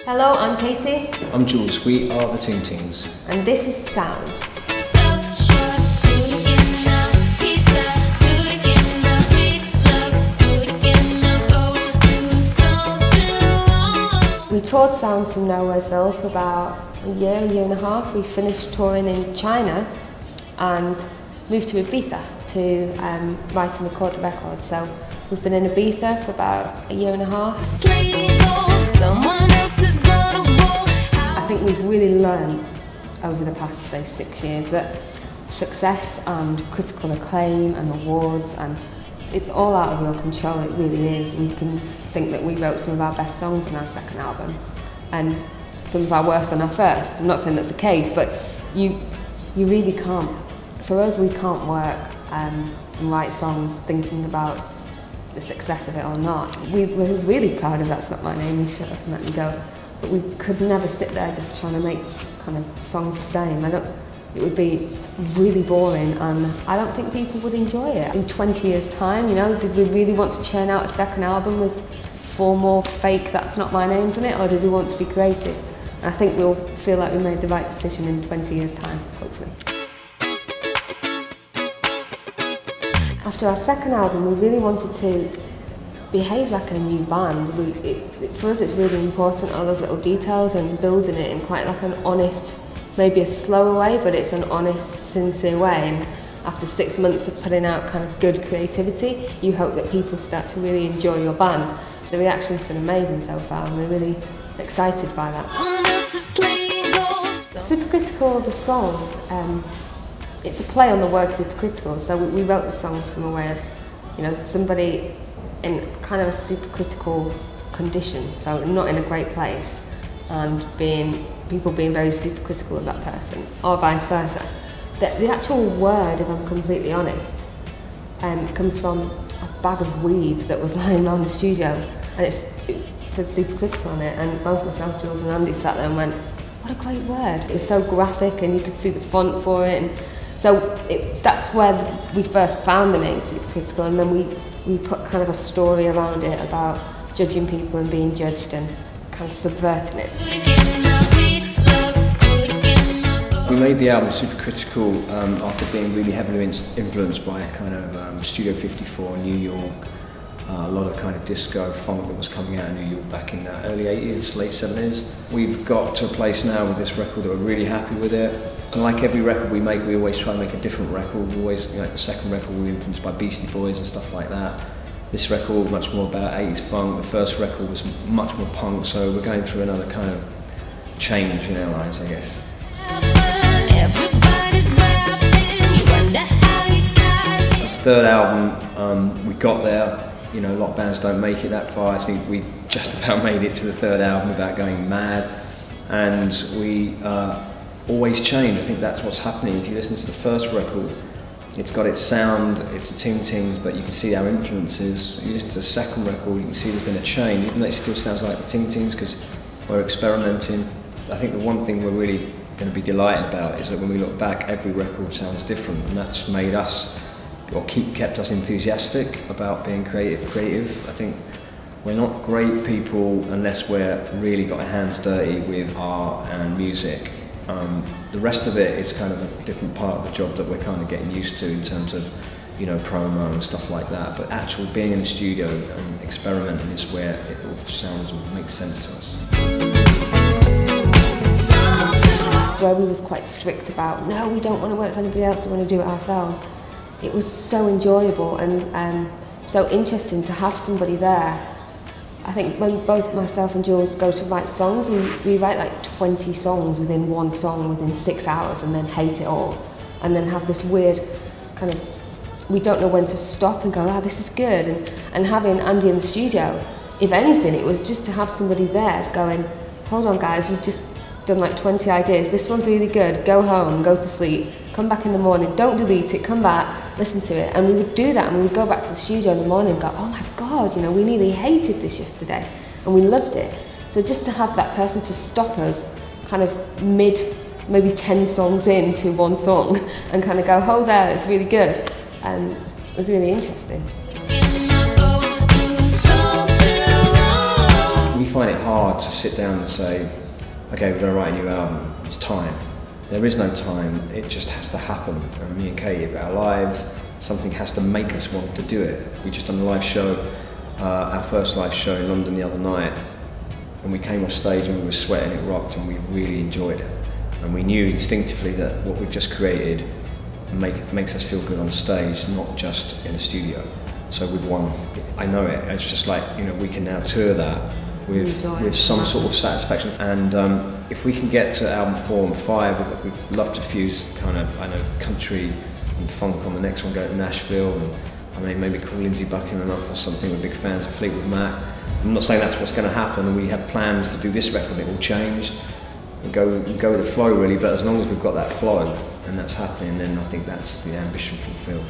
Hello, I'm Katie. I'm Jules. We are the Ting Tings. And this is Sounds. We toured Sounds from Nowheresville for about a year and a half. We finished touring in China and moved to Ibiza to write and record the record. So we've been in Ibiza for about a year and a half. I think we've really learned over the past, say, 6 years that success and critical acclaim and awards, and it's all out of your control, it really is. You can think that we wrote some of our best songs on our second album and some of our worst on our first. I'm not saying that's the case, but you really can't. For us, we can't work and write songs thinking about the success of it or not. We're really proud of That's Not My Name, Shut Up and Let Me Go. But we could never sit there just trying to make kind of songs the same. It would be really boring, and I don't think people would enjoy it. In 20 years' time, you know, did we really want to churn out a second album with 4 more fake That's Not My Names in it, or did we want to be creative? And I think we'll feel like we made the right decision in 20 years' time, hopefully. After our second album, we really wanted to behave like a new band. For us, it's really important, all those little details and building it in quite like an honest, maybe a slower way, but it's an honest, sincere way. And after 6 months of putting out kind of good creativity, you hope that people start to really enjoy your band. So the reaction's been amazing so far, and we're really excited by that. Supercritical, the song, it's a play on the word supercritical. So we wrote the song from a way of, you know, somebody in kind of a supercritical condition, so not in a great place, and people being very supercritical of that person, or vice versa. The actual word, if I'm completely honest, comes from a bag of weed that was lying around the studio, and it said supercritical on it, and both myself, Jules and Andy sat there and went, what a great word. It was so graphic, and you could see the font for it, and so that's where we first found the name supercritical, and then we put kind of a story around it about judging people and being judged and kind of subverting it. We made the album Supercritical after being really heavily influenced by kind of Studio 54 in New York, a lot of kind of disco funk that was coming out of New York back in the early 80s, late 70s. We've got to a place now with this record that we're really happy with it. And like every record we make, we always try to make a different record. We always, like the second record, we were influenced by Beastie Boys and stuff like that. This record, much more about 80s funk. The first record was much more punk, so we're going through another kind of change in our lives, I guess. This third album, we got there. You know, a lot of bands don't make it that far. I think we just about made it to the third album without going mad. And we always change. I think that's what's happening. If you listen to the first record, it's got its sound, it's the Ting Tings, but you can see our influences. You listen to the second record, you can see there's been a change, even though it still sounds like the Ting Tings because we're experimenting. I think the one thing we're really going to be delighted about is that when we look back, every record sounds different, and that's made us, or kept us enthusiastic about being creative. I think we're not great people unless we're really got our hands dirty with art and music. The rest of it is kind of a different part of the job that we're kind of getting used to in terms of, you know, promo and stuff like that. But actual being in the studio and experimenting is where it all sounds or makes sense to us. Where we was quite strict about, no, we don't want to work for anybody else, we want to do it ourselves. It was so enjoyable and so interesting to have somebody there. I think when both myself and Jules go to write songs, we write like 20 songs within one song within 6 hours and then hate it all. And then have this weird kind of, we don't know when to stop and go, ah, this is good. And having Andy in the studio, if anything, it was just to have somebody there going, hold on guys, you've just done like 20 ideas, this one's really good, go home, go to sleep, come back in the morning, don't delete it, come back, listen to it. And we would do that, and we would go back to the studio in the morning and go, oh my God, you know, we nearly hated this yesterday, and we loved it. So just to have that person to stop us kind of maybe 10 songs into one song and kind of go, hold there, it's really good. It was really interesting. We find it hard hard to sit down and say, okay, we're going to write a new album, it's time. There is no time, it just has to happen. And me and Katie, our lives, something has to make us want to do it. We just done a live show, our first live show in London the other night, and we came off stage and we were sweating, it rocked, and we really enjoyed it. And we knew instinctively that what we've just created makes us feel good on stage, not just in a studio. So we've won. I know it. It's just like, you know, we can now tour that with some sort of satisfaction. And if we can get to album 4 and 5, we'd love to fuse kind of, I know, country and funk on the next one, go to Nashville, and I mean, maybe call Lindsey Buckingham up or something. We're big fans of Fleetwood Mac. I'm not saying that's what's going to happen, and we have plans to do this record. It will change. We go with the flow really, but as long as we've got that flow and that's happening, then I think that's the ambition fulfilled.